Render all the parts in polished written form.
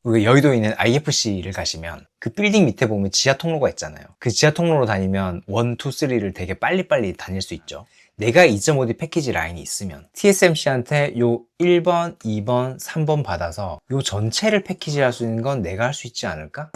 우리가 여의도에 있는 IFC를 가시면 그 빌딩 밑에 보면 지하 통로가 있잖아요. 그 지하 통로로 다니면 1, 2, 3를 되게 빨리빨리 다닐 수 있죠. 내가 2.5D 패키지 라인이 있으면 TSMC한테 요 1번, 2번, 3번 받아서 요 전체를 패키지 할 수 있는 건 내가 할 수 있지 않을까?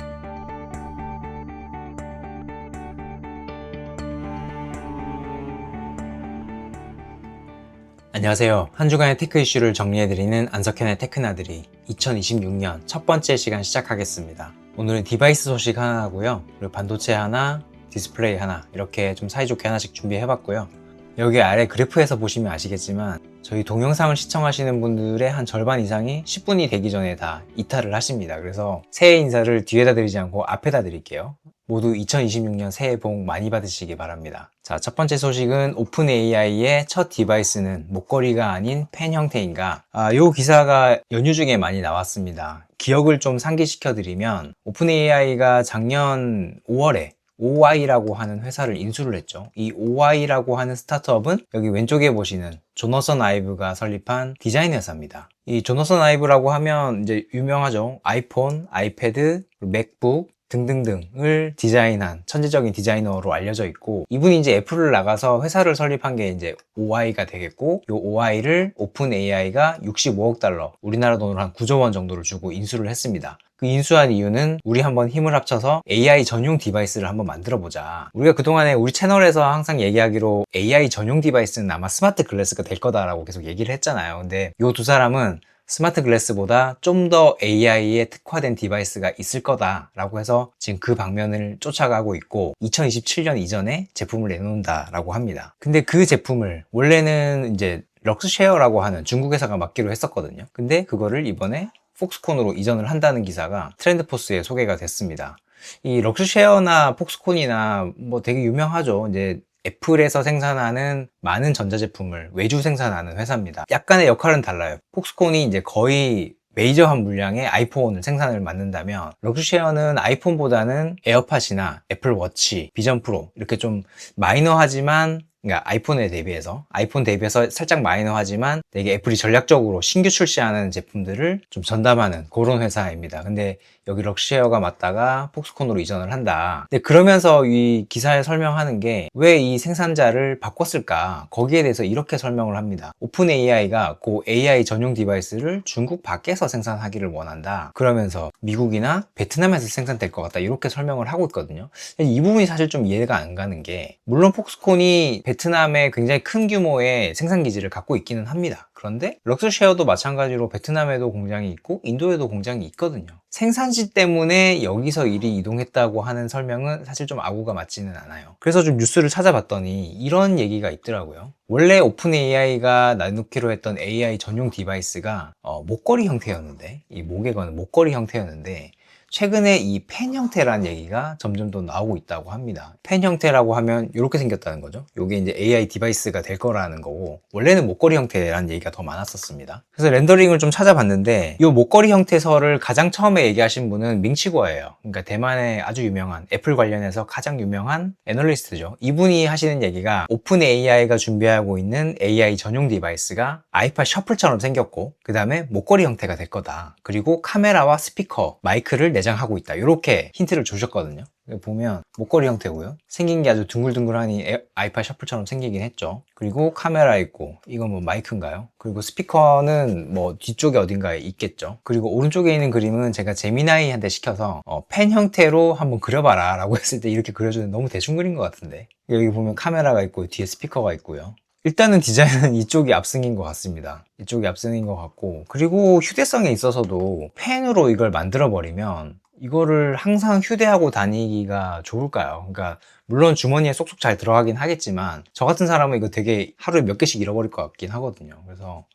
안녕하세요. 한 주간의 테크 이슈를 정리해드리는 안석현의 테크나들이 2026년 첫 번째 시간 시작하겠습니다. 오늘은 디바이스 소식 하나 하고요. 그리고 반도체 하나, 디스플레이 하나 이렇게 좀 사이좋게 하나씩 준비해봤고요. 여기 아래 그래프에서 보시면 아시겠지만 저희 동영상을 시청하시는 분들의 한 절반 이상이 10분이 되기 전에 다 이탈을 하십니다. 그래서 새해 인사를 뒤에다 드리지 않고 앞에다 드릴게요. 모두 2026년 새해 복 많이 받으시기 바랍니다. 자, 첫 번째 소식은 오픈 AI의 첫 디바이스는 목걸이가 아닌 펜 형태인가? 요 기사가 연휴 중에 많이 나왔습니다. 기억을 좀 상기시켜 드리면 오픈 AI가 작년 5월에 OI라고 하는 회사를 인수를 했죠. 이 OI라고 하는 스타트업은 여기 왼쪽에 보시는 조너선 아이브가 설립한 디자인 회사입니다. 이 조너선 아이브라고 하면 이제 유명하죠. 아이폰, 아이패드, 맥북 등등등을 디자인한 천재적인 디자이너로 알려져 있고, 이분이 이제 애플을 나가서 회사를 설립한 게 이제 OI가 되겠고, 이 OI를 오픈 AI가 65억 달러, 우리나라 돈으로 한 9조 원 정도를 주고 인수를 했습니다. 그 인수한 이유는 우리 한번 힘을 합쳐서 AI 전용 디바이스를 한번 만들어 보자. 우리가 그동안에 우리 채널에서 항상 얘기하기로 AI 전용 디바이스는 아마 스마트 글래스가 될 거다라고 계속 얘기를 했잖아요. 근데 이 두 사람은 스마트 글래스보다 좀 더 AI에 특화된 디바이스가 있을 거다라고 해서 지금 그 방면을 쫓아가고 있고 2027년 이전에 제품을 내놓는다라고 합니다. 근데 그 제품을 원래는 이제 럭스쉐어라고 하는 중국 회사가 맡기로 했었거든요. 근데 그거를 이번에 폭스콘으로 이전을 한다는 기사가 트렌드포스에 소개가 됐습니다. 이 럭스쉐어나 폭스콘이나 뭐 되게 유명하죠. 이제 애플에서 생산하는 많은 전자제품을 외주 생산하는 회사입니다. 약간의 역할은 달라요. 폭스콘이 이제 거의 메이저한 물량의 아이폰을 생산을 맡는다면 럭스쉐어는 아이폰보다는 에어팟이나 애플워치, 비전 프로 이렇게 좀 마이너하지만, 그러니까 아이폰 대비해서 살짝 마이너하지만 되게 애플이 전략적으로 신규 출시하는 제품들을 좀 전담하는 그런 회사입니다. 근데 여기 럭스쉐어가 맞다가 폭스콘으로 이전을 한다. 근데 그러면서 이 기사에 설명하는 게 왜 이 생산자를 바꿨을까? 거기에 대해서 이렇게 설명을 합니다. 오픈 AI가 그 AI 전용 디바이스를 중국 밖에서 생산하기를 원한다. 그러면서 미국이나 베트남에서 생산될 것 같다. 이렇게 설명을 하고 있거든요. 이 부분이 사실 좀 이해가 안 가는 게, 물론 폭스콘이 베트남에 굉장히 큰 규모의 생산 기지를 갖고 있기는 합니다. 그런데 럭스쉐어도 마찬가지로 베트남에도 공장이 있고 인도에도 공장이 있거든요. 생산시 때문에 여기서 일이 이동했다고 하는 설명은 사실 좀 아구가 맞지는 않아요. 그래서 좀 뉴스를 찾아봤더니 이런 얘기가 있더라고요. 원래 오픈 AI가 내놓기로 했던 AI 전용 디바이스가 목걸이 형태였는데, 이 목에 거는 목걸이 형태였는데 최근에 이 펜 형태라는 얘기가 점점 더 나오고 있다고 합니다. 펜 형태라고 하면 이렇게 생겼다는 거죠. 이게 이제 AI 디바이스가 될 거라는 거고, 원래는 목걸이 형태라는 얘기가 더 많았었습니다. 그래서 렌더링을 좀 찾아봤는데 이 목걸이 형태설을 가장 처음에 얘기하신 분은 밍치구어예요. 그러니까 대만의 아주 유명한 애플 관련해서 가장 유명한 애널리스트죠. 이분이 하시는 얘기가 오픈 AI가 준비하고 있는 AI 전용 디바이스가 아이팟 셔플처럼 생겼고 그 다음에 목걸이 형태가 될 거다. 그리고 카메라와 스피커, 마이크를 내장하고 있다. 이렇게 힌트를 주셨거든요. 보면 목걸이 형태고요. 생긴 게 아주 둥글둥글하니 아이팟 셔플처럼 생기긴 했죠. 그리고 카메라 있고, 이건 뭐 마이크인가요? 그리고 스피커는 뭐 뒤쪽에 어딘가에 있겠죠. 그리고 오른쪽에 있는 그림은 제가 제미나이한테 시켜서 펜 형태로 한번 그려봐라 라고 했을 때 이렇게 그려주는, 너무 대충 그린 것 같은데, 여기 보면 카메라가 있고 뒤에 스피커가 있고요. 일단은 디자인은 이쪽이 압승인 것 같습니다. 이쪽이 압승인 것 같고, 그리고 휴대성에 있어서도 펜으로 이걸 만들어 버리면 이거를 항상 휴대하고 다니기가 좋을까요? 그러니까 물론 주머니에 쏙쏙 잘 들어가긴 하겠지만 저 같은 사람은 이거 되게 하루에 몇 개씩 잃어버릴 것 같긴 하거든요. 그래서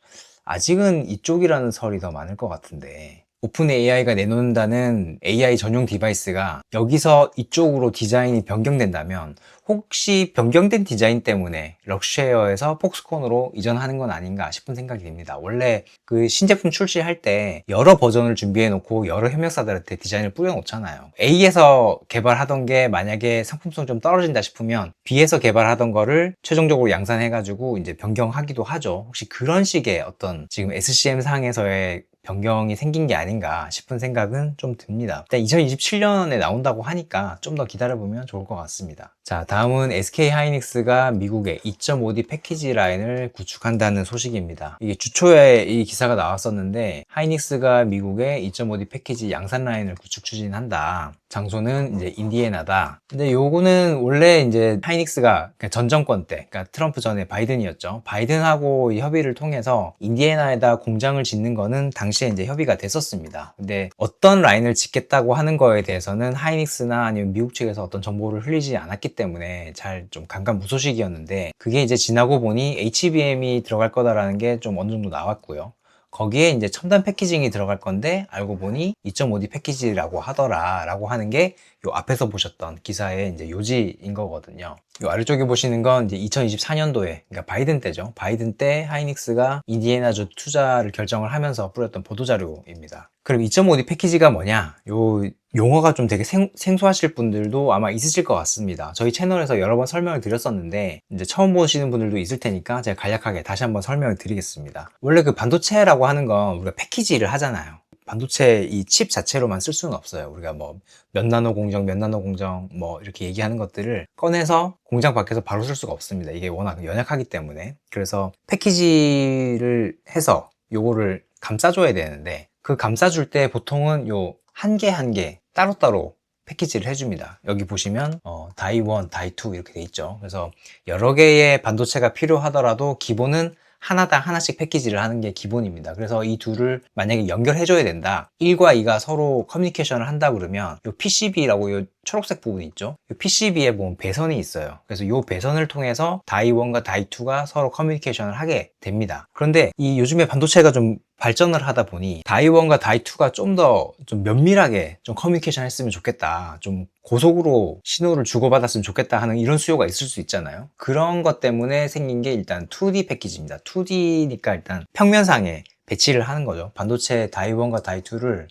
아직은 이쪽이라는 설이 더 많을 것 같은데, 오픈 AI가 내놓는다는 AI 전용 디바이스가 여기서 이쪽으로 디자인이 변경된다면 혹시 변경된 디자인 때문에 럭쉐어에서 폭스콘으로 이전하는 건 아닌가 싶은 생각이 듭니다. 원래 그 신제품 출시할 때 여러 버전을 준비해 놓고 여러 협력사들한테 디자인을 뿌려 놓잖아요. A에서 개발하던 게 만약에 상품성 좀 떨어진다 싶으면 B에서 개발하던 거를 최종적으로 양산해 가지고 이제 변경하기도 하죠. 혹시 그런 식의 어떤 지금 SCM 상에서의 변경이 생긴 게 아닌가 싶은 생각은 좀 듭니다. 일단 2027년에 나온다고 하니까 좀 더 기다려보면 좋을 것 같습니다. 자, 다음은 SK 하이닉스가 미국에 2.5D 패키지 라인을 구축한다는 소식입니다. 이게 주초에 이 기사가 나왔었는데 하이닉스가 미국에 2.5D 패키지 양산 라인을 구축 추진한다. 장소는 이제 인디애나다. 근데 요거는 원래 이제 하이닉스가 전 정권 때, 그러니까 트럼프 전에 바이든이었죠. 바이든하고 이 협의를 통해서 인디애나에다 공장을 짓는 거는 당시에 이제 협의가 됐었습니다. 근데 어떤 라인을 짓겠다고 하는 거에 대해서는 하이닉스나 아니면 미국 측에서 어떤 정보를 흘리지 않았기 때문에 잘 좀 감감무소식이었는데, 그게 이제 지나고 보니 HBM이 들어갈 거다라는 게 좀 어느 정도 나왔고요. 거기에 이제 첨단 패키징이 들어갈 건데 알고 보니 2.5D 패키지라고 하더라 라고 하는 게 요 앞에서 보셨던 기사의 이제 요지인 거거든요. 요 아래쪽에 보시는 건 이제 2024년도에, 그러니까 바이든 때죠. 바이든 때 하이닉스가 인디애나주 투자를 결정을 하면서 뿌렸던 보도자료입니다. 그럼 2.5D 패키지가 뭐냐? 요 용어가 좀 되게 생소하실 분들도 아마 있으실 것 같습니다. 저희 채널에서 여러 번 설명을 드렸었는데 이제 처음 보시는 분들도 있을 테니까 제가 간략하게 다시 한번 설명을 드리겠습니다. 원래 그 반도체라고 하는 건 우리가 패키지를 하잖아요. 반도체 이 칩 자체로만 쓸 수는 없어요. 우리가 뭐 몇 나노 공정, 몇 나노 공정 뭐 이렇게 얘기하는 것들을 꺼내서 공장 밖에서 바로 쓸 수가 없습니다. 이게 워낙 연약하기 때문에. 그래서 패키지를 해서 요거를 감싸줘야 되는데, 그 감싸줄 때 보통은 요 한 개 한 개 따로따로 패키지를 해줍니다. 여기 보시면 다이 1, 다이 2 이렇게 돼 있죠. 그래서 여러 개의 반도체가 필요하더라도 기본은 하나당 하나씩 패키지를 하는 게 기본입니다. 그래서 이 둘을 만약에 연결해줘야 된다. 1과 2가 서로 커뮤니케이션을 한다 그러면 요 PCB라고 요 초록색 부분이 있죠. 요 PCB에 보면 배선이 있어요. 그래서 요 배선을 통해서 다이 1과 다이 2가 서로 커뮤니케이션을 하게 됩니다. 그런데 이 요즘에 반도체가 좀 발전을 하다 보니 다이 1과 다이 2가 좀 더 좀 면밀하게 좀 커뮤니케이션 했으면 좋겠다. 좀 고속으로 신호를 주고받았으면 좋겠다 하는 이런 수요가 있을 수 있잖아요. 그런 것 때문에 생긴 게 일단 2D 패키지입니다. 2D니까 일단 평면상에 배치를 하는 거죠. 반도체 다이 1과 다이 2를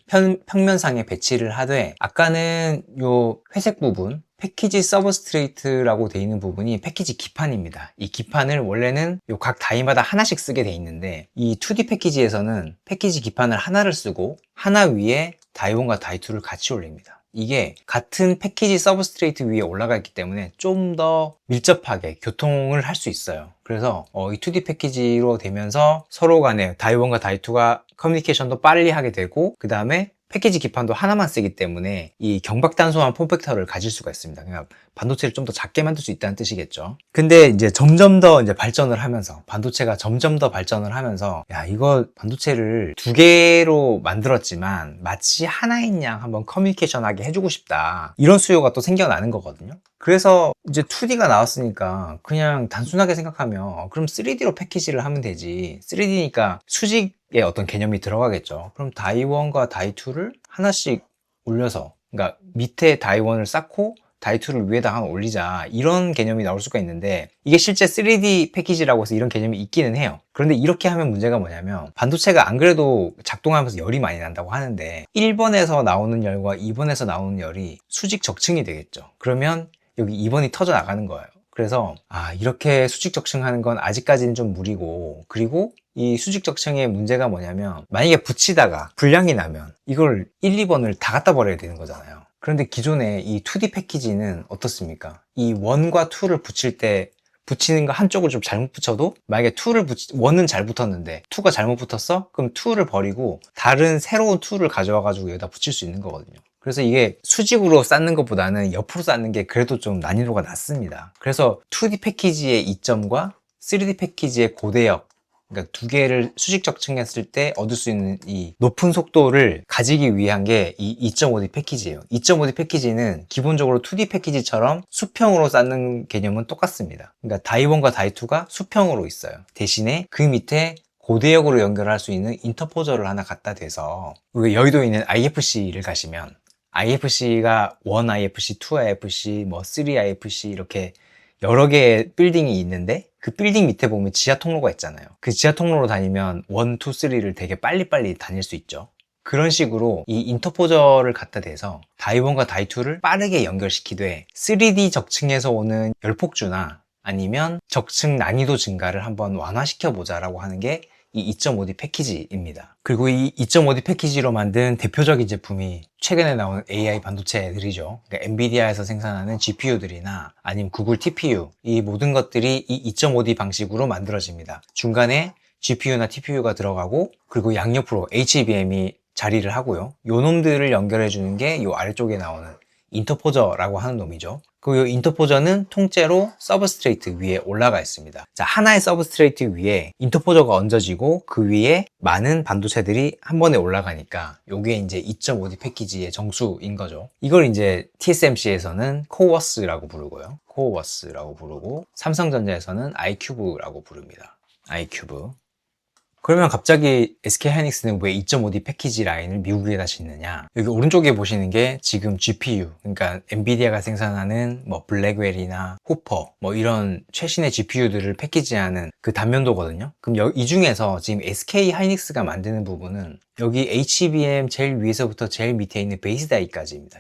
평면상에 배치를 하되, 아까는 요 회색 부분 패키지 서브스트레이트라고 되어 있는 부분이 패키지 기판입니다. 이 기판을 원래는 요 각 다이마다 하나씩 쓰게 돼 있는데, 이 2D 패키지에서는 패키지 기판을 하나를 쓰고 하나 위에 다이 1과 다이 2를 같이 올립니다. 이게 같은 패키지 서브스트레이트 위에 올라가 있기 때문에 좀 더 밀접하게 교통을 할 수 있어요. 그래서 이 2D 패키지로 되면서 서로 간에 다이 1과 다이 2가 커뮤니케이션도 빨리 하게 되고, 그 다음에 패키지 기판도 하나만 쓰기 때문에 이 경박단소한 폼팩터를 가질 수가 있습니다. 그냥 반도체를 좀 더 작게 만들 수 있다는 뜻이겠죠. 근데 이제 점점 더 이제 발전을 하면서, 반도체가 점점 더 발전을 하면서, 야, 이거 반도체를 두 개로 만들었지만 마치 하나인 양 한번 커뮤니케이션하게 해주고 싶다. 이런 수요가 또 생겨나는 거거든요. 그래서 이제 2D가 나왔으니까 그냥 단순하게 생각하면 그럼 3D로 패키지를 하면 되지. 3D니까 수직의 어떤 개념이 들어가겠죠. 그럼 다이 1과 다이 2를 하나씩 올려서, 그러니까 밑에 다이 1을 쌓고 다이 2를 위에다 하나 올리자, 이런 개념이 나올 수가 있는데, 이게 실제 3D 패키지라고 해서 이런 개념이 있기는 해요. 그런데 이렇게 하면 문제가 뭐냐면, 반도체가 안 그래도 작동하면서 열이 많이 난다고 하는데 1번에서 나오는 열과 2번에서 나오는 열이 수직 적층이 되겠죠. 그러면 여기 2번이 터져 나가는 거예요. 그래서 이렇게 수직 적층하는 건 아직까지는 좀 무리고, 그리고 이 수직 적층의 문제가 뭐냐면, 만약에 붙이다가 불량이 나면 이걸 1, 2번을 다 갖다 버려야 되는 거잖아요. 그런데 기존에 이 2D 패키지는 어떻습니까? 이 1과 2를 붙일 때 붙이는 거 한쪽을 좀 잘못 붙여도, 만약에 1은 잘 붙었는데 2가 잘못 붙었어? 그럼 2를 버리고 다른 새로운 2를 가져와 가지고 여기다 붙일 수 있는 거거든요. 그래서 이게 수직으로 쌓는 것보다는 옆으로 쌓는 게 그래도 좀 난이도가 낮습니다. 그래서 2D 패키지의 이점과 3D 패키지의 고대역, 그러니까 두 개를 수직 적층했을 때 얻을 수 있는 이 높은 속도를 가지기 위한 게 이 2.5D 패키지예요. 2.5D 패키지는 기본적으로 2D 패키지처럼 수평으로 쌓는 개념은 똑같습니다. 그러니까 다이 1과 다이 2가 수평으로 있어요. 대신에 그 밑에 고대역으로 연결할 수 있는 인터포저를 하나 갖다 대서, 우리 여의도에 있는 IFC를 가시면 IFC가 1 IFC, 2 IFC, 뭐 3 IFC 이렇게 여러 개의 빌딩이 있는데, 그 빌딩 밑에 보면 지하 통로가 있잖아요. 그 지하 통로로 다니면 1, 2, 3를 되게 빨리빨리 다닐 수 있죠. 그런 식으로 이 인터포저를 갖다 대서 다이 1과 다이 2를 빠르게 연결시키되, 3D 적층에서 오는 열폭주나 아니면 적층 난이도 증가를 한번 완화시켜 보자라고 하는 게 이 2.5D 패키지입니다. 그리고 이 2.5D 패키지로 만든 대표적인 제품이 최근에 나온 AI 반도체들이죠. 그러니까 엔비디아에서 생산하는 GPU들이나 아니면 구글 TPU, 이 모든 것들이 이 2.5D 방식으로 만들어집니다. 중간에 GPU나 TPU가 들어가고, 그리고 양옆으로 HBM이 자리를 하고요. 요 놈들을 연결해 주는 게 요 아래쪽에 나오는 인터포저라고 하는 놈이죠. 그리고 이 인터포저는 통째로 서브스트레이트 위에 올라가 있습니다. 자, 하나의 서브스트레이트 위에 인터포저가 얹어지고 그 위에 많은 반도체들이 한 번에 올라가니까 요게 이제 2.5D 패키지의 정수인 거죠. 이걸 이제 TSMC에서는 코어스라고 부르고요. 코어스라고 부르고, 삼성전자에서는 아이큐브라고 부릅니다. 아이큐브. 그러면 갑자기 SK하이닉스는 왜 2.5D 패키지 라인을 미국에다 짓느냐? 여기 오른쪽에 보시는 게 지금 GPU, 그러니까 엔비디아가 생산하는 뭐 블랙웰이나 호퍼, 뭐 이런 최신의 GPU들을 패키지하는 그 단면도거든요. 그럼 이 중에서 지금 SK하이닉스가 만드는 부분은 여기 HBM 제일 위에서부터 제일 밑에 있는 베이스 다이까지입니다.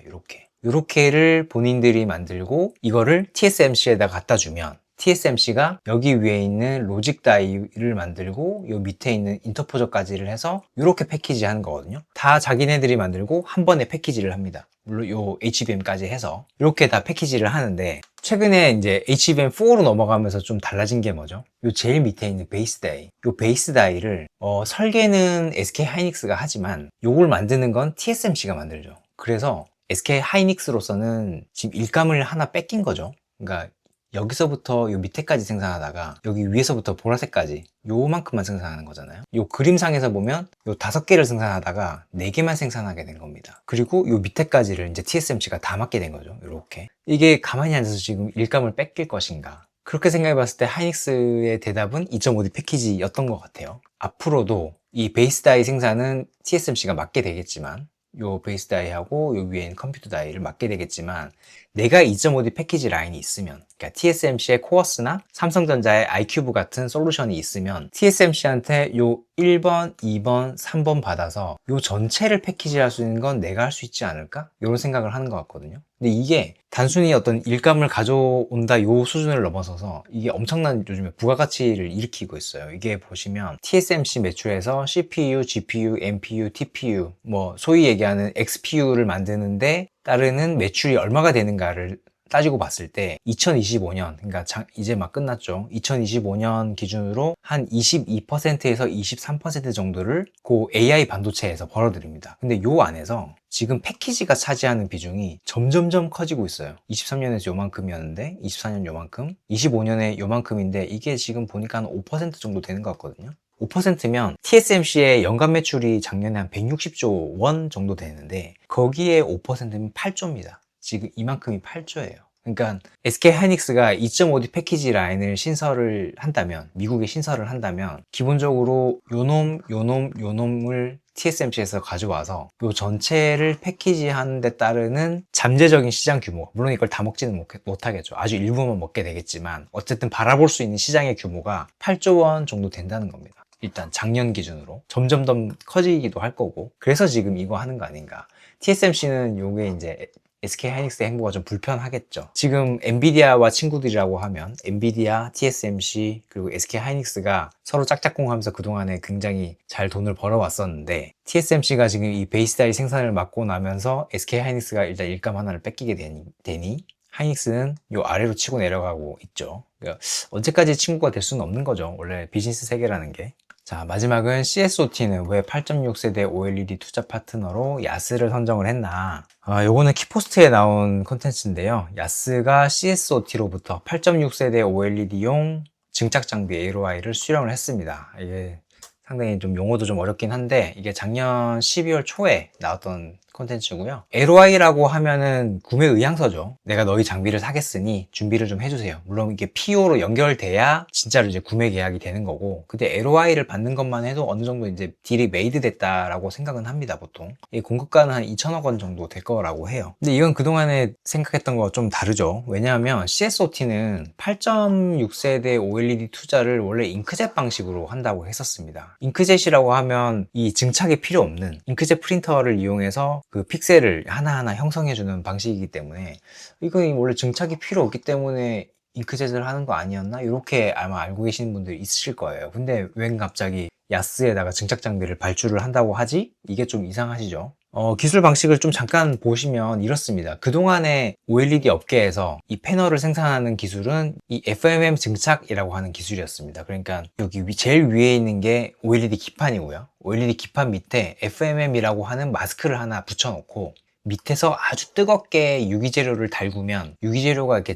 요렇게를 본인들이 만들고 이거를 TSMC에다 갖다 주면 TSMC가 여기 위에 있는 로직 다이를 만들고 요 밑에 있는 인터포저까지를 해서 이렇게 패키지 하는 거거든요. 다 자기네들이 만들고 한 번에 패키지를 합니다. 물론 요 HBM까지 해서 이렇게 다 패키지를 하는데, 최근에 이제 HBM4로 넘어가면서 좀 달라진 게 뭐죠? 요 제일 밑에 있는 베이스 다이, 요 베이스 다이를 설계는 SK하이닉스가 하지만 요걸 만드는 건 TSMC가 만들죠. 그래서 SK하이닉스로서는 지금 일감을 하나 뺏긴 거죠. 그러니까 여기서부터 요 밑에까지 생산하다가 여기 위에서부터 보라색까지 요만큼만 생산하는 거잖아요. 요 그림상에서 보면 요 5개를 생산하다가 4개만 생산하게 된 겁니다. 그리고 요 밑에까지를 이제 TSMC가 다 맡게 된 거죠. 요렇게. 이게 가만히 앉아서 지금 일감을 뺏길 것인가? 그렇게 생각해 봤을 때 하이닉스의 대답은 2.5D 패키지였던 것 같아요. 앞으로도 이 베이스 다이 생산은 TSMC가 맡게 되겠지만, 요 베이스 다이하고 요 위에 있는 컴퓨터 다이를 맡게 되겠지만, 내가 2.5D 패키지 라인이 있으면, 그러니까 TSMC의 코어스나 삼성전자의 아이큐브 같은 솔루션이 있으면 TSMC한테 요 1번, 2번, 3번 받아서 요 전체를 패키지할 수 있는 건 내가 할 수 있지 않을까? 이런 생각을 하는 것 같거든요. 근데 이게 단순히 어떤 일감을 가져온다 요 수준을 넘어서서 이게 엄청난 요즘에 부가가치를 일으키고 있어요. 이게 보시면 TSMC 매출에서 CPU, GPU, NPU, TPU, 뭐 소위 얘기하는 XPU를 만드는데 따르는 매출이 얼마가 되는가를 따지고 봤을 때 2025년, 그러니까 이제 막 끝났죠. 2025년 기준으로 한 22%에서 23% 정도를 그 AI 반도체에서 벌어들입니다. 근데 요 안에서 지금 패키지가 차지하는 비중이 점점점 커지고 있어요. 23년에서 요만큼이었는데 24년 요만큼, 25년에 요만큼인데 이게 지금 보니까 한 5% 정도 되는 것 같거든요. 5%면 TSMC의 연간 매출이 작년에 한 160조 원 정도 되는데 거기에 5%면 8조입니다. 지금 이만큼이 8조예요. 그러니까 SK하이닉스가 2.5D 패키지 라인을 신설을 한다면, 미국에 신설을 한다면 기본적으로 요놈을 TSMC에서 가져와서 요 전체를 패키지하는 데 따르는 잠재적인 시장 규모, 물론 이걸 다 먹지는 못하겠죠. 아주 일부만 먹게 되겠지만 어쨌든 바라볼 수 있는 시장의 규모가 8조 원 정도 된다는 겁니다. 일단 작년 기준으로 점점 더 커지기도 할 거고, 그래서 지금 이거 하는 거 아닌가. TSMC는 요게 이제 SK하이닉스의 행보가 좀 불편하겠죠. 지금 엔비디아와 친구들이라고 하면 엔비디아, TSMC 그리고 SK하이닉스가 서로 짝짝꿍하면서 그동안에 굉장히 잘 돈을 벌어왔었는데, TSMC가 지금 이 베이스 다이 생산을 맡고 나면서 SK하이닉스가 일단 일감 하나를 뺏기게 되니 하이닉스는 요 아래로 치고 내려가고 있죠. 그러니까 언제까지 친구가 될 수는 없는 거죠. 원래 비즈니스 세계라는 게. 자, 마지막은 CSOT는 왜 8.6세대 OLED 투자 파트너로 야스를 선정을 했나. 요거는 키포스트에 나온 콘텐츠인데요. 야스가 CSOT로부터 8.6세대 OLED용 증착 장비 AROI를 수령을 했습니다. 이게 상당히 좀 용어도 좀 어렵긴 한데, 이게 작년 12월 초에 나왔던 콘텐츠고요. LOI라고 하면은 구매 의향서죠. 내가 너희 장비를 사겠으니 준비를 좀 해주세요. 물론 이게 PO로 연결돼야 진짜로 이제 구매 계약이 되는 거고, 근데 LOI를 받는 것만 해도 어느 정도 이제 딜이 메이드 됐다라고 생각은 합니다, 보통. 이 공급가는 한 2천억 원 정도 될 거라고 해요. 근데 이건 그동안에 생각했던 거와 좀 다르죠. 왜냐하면 CSOT는 8.6세대 OLED 투자를 원래 잉크젯 방식으로 한다고 했었습니다. 잉크젯이라고 하면 이 증착이 필요 없는 잉크젯 프린터를 이용해서 그 픽셀을 하나하나 형성해주는 방식이기 때문에, 이건 원래 증착이 필요 없기 때문에 잉크젯을 하는 거 아니었나? 이렇게 아마 알고 계시는 분들이 있으실 거예요. 근데 웬 갑자기 야스에다가 증착 장비를 발주를 한다고 하지? 이게 좀 이상하시죠? 기술 방식을 좀 잠깐 보시면 이렇습니다. 그동안의 OLED 업계에서 이 패널을 생산하는 기술은 이 FMM 증착이라고 하는 기술이었습니다. 그러니까 여기 제일 위에 있는 게 OLED 기판이고요. OLED 기판 밑에 FMM이라고 하는 마스크를 하나 붙여놓고 밑에서 아주 뜨겁게 유기재료를 달구면 유기재료가 이렇게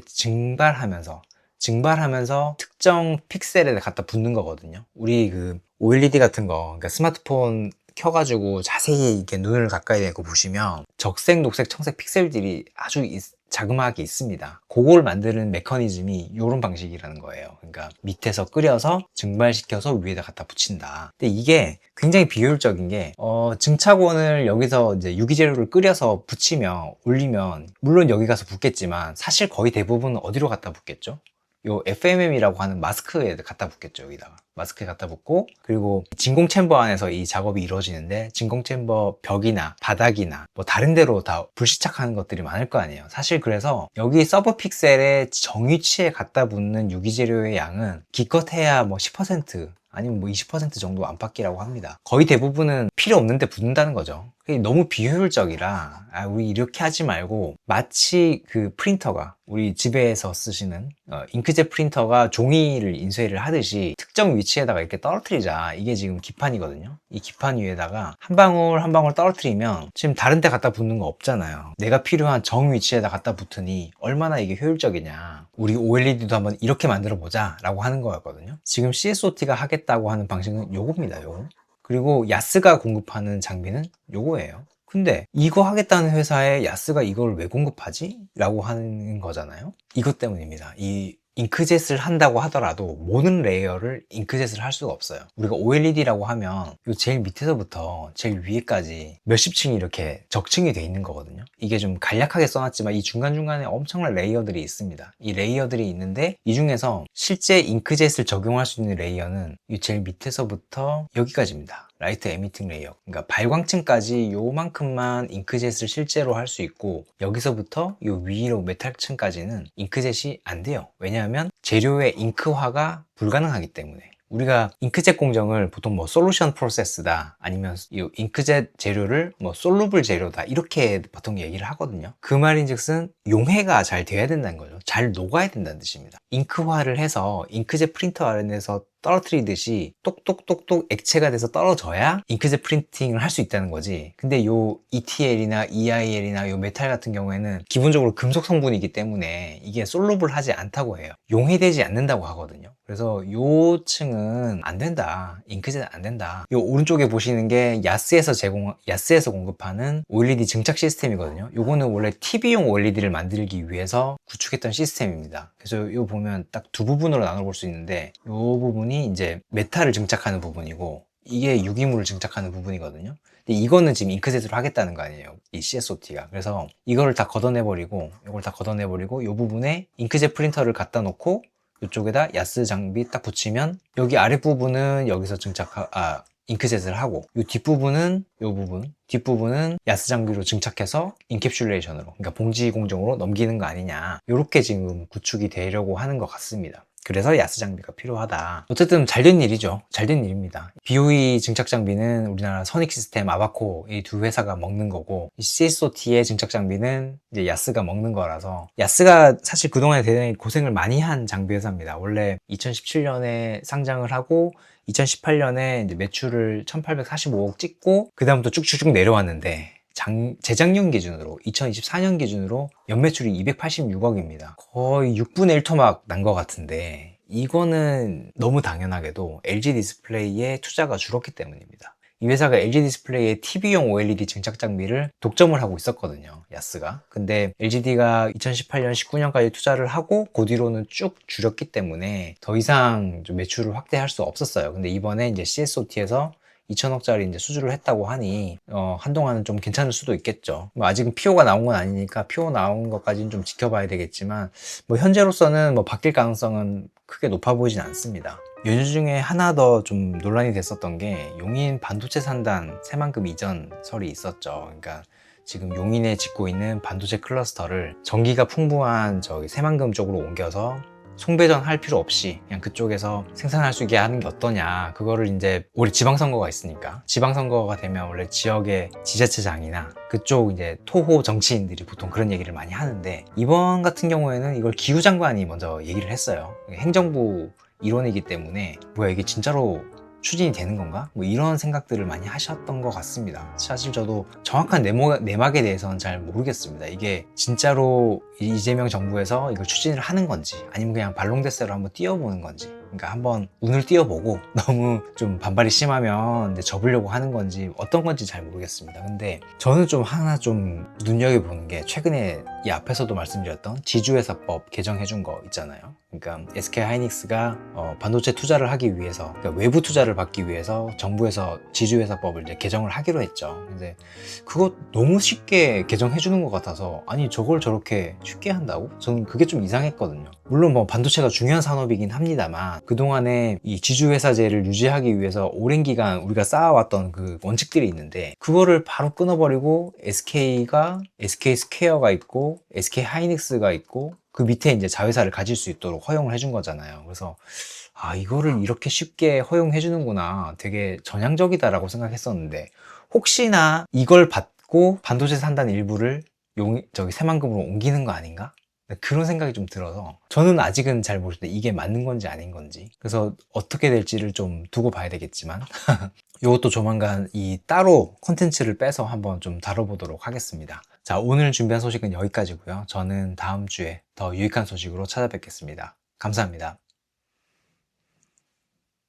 증발하면서 특정 픽셀에 갖다 붙는 거거든요. 우리 그 OLED 같은 거, 그러니까 스마트폰 켜가지고 자세히 이렇게 눈을 가까이 대고 보시면 적색, 녹색, 청색 픽셀들이 아주 자그마하게 있습니다. 그걸 만드는 메커니즘이 이런 방식이라는 거예요. 그러니까 밑에서 끓여서 증발시켜서 위에다 갖다 붙인다. 근데 이게 굉장히 비효율적인 게 증착원을 여기서 이제 유기재료를 끓여서 붙이면 올리면 물론 여기 가서 붙겠지만 사실 거의 대부분 어디로 갖다 붙겠죠? 요 FMM이라고 하는 마스크에 갖다 붙겠죠. 여기다가 마스크에 갖다 붙고, 그리고 진공 챔버 안에서 이 작업이 이루어지는데 진공 챔버 벽이나 바닥이나 뭐 다른 데로 다 불시착하는 것들이 많을 거 아니에요. 사실 그래서 여기 서브 픽셀의 정위치에 갖다 붙는 유기재료의 양은 기껏해야 뭐 10% 아니면 뭐 20% 정도 안팎이라고 합니다. 거의 대부분은 필요 없는데 붙는다는 거죠. 너무 비효율적이라 우리 이렇게 하지 말고, 마치 그 프린터가 우리 집에서 쓰시는 잉크젯 프린터가 종이를 인쇄를 하듯이 특정 위치에다가 이렇게 떨어뜨리자. 이게 지금 기판이거든요. 이 기판 위에다가 한 방울 한 방울 떨어뜨리면 지금 다른 데 갖다 붙는 거 없잖아요. 내가 필요한 정 위치에다 갖다 붙으니 얼마나 이게 효율적이냐. 우리 OLED도 한번 이렇게 만들어 보자 라고 하는 거였거든요. 지금 CSOT가 하겠다고 하는 방식은 요겁니다. 요거. 그리고 야스가 공급하는 장비는 요거예요. 근데 이거 하겠다는 회사에 야스가 이걸 왜 공급하지? 라고 하는 거잖아요. 이것 때문입니다. 이 잉크젯을 한다고 하더라도 모든 레이어를 잉크젯을 할 수가 없어요. 우리가 OLED라고 하면 요 제일 밑에서부터 제일 위에까지 몇십 층이 이렇게 적층이 돼 있는 거거든요. 이게 좀 간략하게 써놨지만 이 중간중간에 엄청난 레이어들이 있습니다. 이 레이어들이 있는데 이 중에서 실제 잉크젯을 적용할 수 있는 레이어는 이 제일 밑에서부터 여기까지입니다. 라이트 에미팅 레이어, 그러니까 발광층까지 요만큼만 잉크젯을 실제로 할 수 있고, 여기서부터 요 위로 메탈층까지는 잉크젯이 안 돼요. 왜냐하면 재료의 잉크화가 불가능하기 때문에. 우리가 잉크젯 공정을 보통 뭐 솔루션 프로세스다, 아니면 이 잉크젯 재료를 뭐 솔루블 재료다, 이렇게 보통 얘기를 하거든요. 그 말인즉슨 용해가 잘 돼야 된다는 거죠. 잘 녹아야 된다는 뜻입니다. 잉크화를 해서 잉크젯 프린터 안에서 떨어뜨리듯이 똑똑똑똑 액체가 돼서 떨어져야 잉크젯 프린팅을 할 수 있다는 거지. 근데 요 ETL이나 EIL이나 요 메탈 같은 경우에는 기본적으로 금속 성분이기 때문에 이게 솔루블하지 않다고 해요. 용해되지 않는다고 하거든요. 그래서 요 층은 안 된다. 잉크젯 안 된다. 요 오른쪽에 보시는 게 야스에서 공급하는 OLED 증착 시스템이거든요. 요거는 원래 TV용 OLED를 만들기 위해서 구축했던 시스템입니다. 그래서 요 보면 딱 두 부분으로 나눠볼 수 있는데, 요 부분이 이제 메탈을 증착하는 부분이고, 이게 유기물을 증착하는 부분이거든요. 근데 이거는 지금 잉크젯으로 하겠다는 거 아니에요, 이 CSOT가. 그래서 이거를 다 걷어내버리고, 이걸 다 걷어내버리고, 요 부분에 잉크젯 프린터를 갖다 놓고 이쪽에다 야스 장비 딱 붙이면, 여기 아랫부분은 여기서 잉크젯을 하고, 요 뒷부분은 야스 장비로 증착해서 인캡슐레이션으로, 그러니까 봉지 공정으로 넘기는 거 아니냐, 이렇게 지금 구축이 되려고 하는 것 같습니다. 그래서 야스 장비가 필요하다. 어쨌든 잘된 일이죠. 잘된 일입니다. BOE 증착 장비는 우리나라 선익 시스템, 아바코 이 두 회사가 먹는 거고, 이 CSOT의 증착 장비는 이제 야스가 먹는 거라서, 야스가 사실 그동안에 대단히 고생을 많이 한 장비 회사입니다. 원래 2017년에 상장을 하고 2018년에 이제 매출을 1845억 찍고 그다음부터 쭉쭉쭉 내려왔는데, 재작년 기준으로 2024년 기준으로 연매출이 286억입니다. 거의 6분의 1토막 난 것 같은데, 이거는 너무 당연하게도 LG 디스플레이에 투자가 줄었기 때문입니다. 이 회사가 LG 디스플레이의 TV용 OLED 증착 장비를 독점을 하고 있었거든요, 야스가. 근데 LGD가 2018년, 19년까지 투자를 하고 그 뒤로는 쭉 줄였기 때문에 더 이상 좀 매출을 확대할 수 없었어요. 근데 이번에 이제 CSOT에서 2천억짜리 이제 수주를 했다고 하니 한동안은 좀 괜찮을 수도 있겠죠. 뭐 아직은 PO가 나온 건 아니니까 PO 나온 것까지는 좀 지켜봐야 되겠지만, 뭐 현재로서는 뭐 바뀔 가능성은 크게 높아 보이진 않습니다. 연휴 중에 하나 더 좀 논란이 됐었던 게, 용인 반도체 산단 새만금 이전 설이 있었죠. 그러니까 지금 용인에 짓고 있는 반도체 클러스터를 전기가 풍부한 저기 새만금 쪽으로 옮겨서 송배전 할 필요 없이 그냥 그쪽에서 생산할 수 있게 하는 게 어떠냐. 그거를 이제 올해 지방선거가 있으니까 지방선거가 되면 원래 지역의 지자체장이나 그쪽 이제 토호 정치인들이 보통 그런 얘기를 많이 하는데, 이번 같은 경우에는 이걸 기후장관이 먼저 얘기를 했어요. 행정부 일원이기 때문에 뭐야 이게 진짜로 추진이 되는 건가? 뭐 이런 생각들을 많이 하셨던 것 같습니다. 사실 저도 정확한 내막에 대해서는 잘 모르겠습니다. 이게 진짜로 이재명 정부에서 이걸 추진을 하는 건지, 아니면 그냥 발롱데스로 한번 띄워보는 건지, 그러니까 한번 운을 띄워보고 너무 좀 반발이 심하면 이제 접으려고 하는 건지 어떤 건지 잘 모르겠습니다. 근데 저는 좀 하나 좀 눈여겨보는 게, 최근에 이 앞에서도 말씀드렸던 지주회사법 개정해준 거 있잖아요. 그러니까 SK하이닉스가 반도체 투자를 하기 위해서, 그러니까 외부 투자를 받기 위해서 정부에서 지주회사법을 이제 개정을 하기로 했죠. 근데 그거 너무 쉽게 개정해주는 것 같아서, 아니 저걸 저렇게 쉽게 한다고? 저는 그게 좀 이상했거든요. 물론 뭐 반도체가 중요한 산업이긴 합니다만, 그동안에 이 지주회사제를 유지하기 위해서 오랜 기간 우리가 쌓아왔던 그 원칙들이 있는데, 그거를 바로 끊어버리고 SK가, SK 스퀘어가 있고 SK 하이닉스가 있고 그 밑에 이제 자회사를 가질 수 있도록 허용을 해준 거잖아요. 그래서 이거를 이렇게 쉽게 허용해 주는구나, 되게 전향적이다라고 생각했었는데, 혹시나 이걸 받고 반도체 산다는 일부를 새만금으로 옮기는 거 아닌가? 그런 생각이 좀 들어서 저는 아직은 잘 모르겠는데 이게 맞는 건지 아닌 건지, 그래서 어떻게 될지를 좀 두고 봐야 되겠지만 이것도 조만간 이 따로 콘텐츠를 빼서 한번 좀 다뤄보도록 하겠습니다. 자, 오늘 준비한 소식은 여기까지고요. 저는 다음 주에 더 유익한 소식으로 찾아뵙겠습니다. 감사합니다.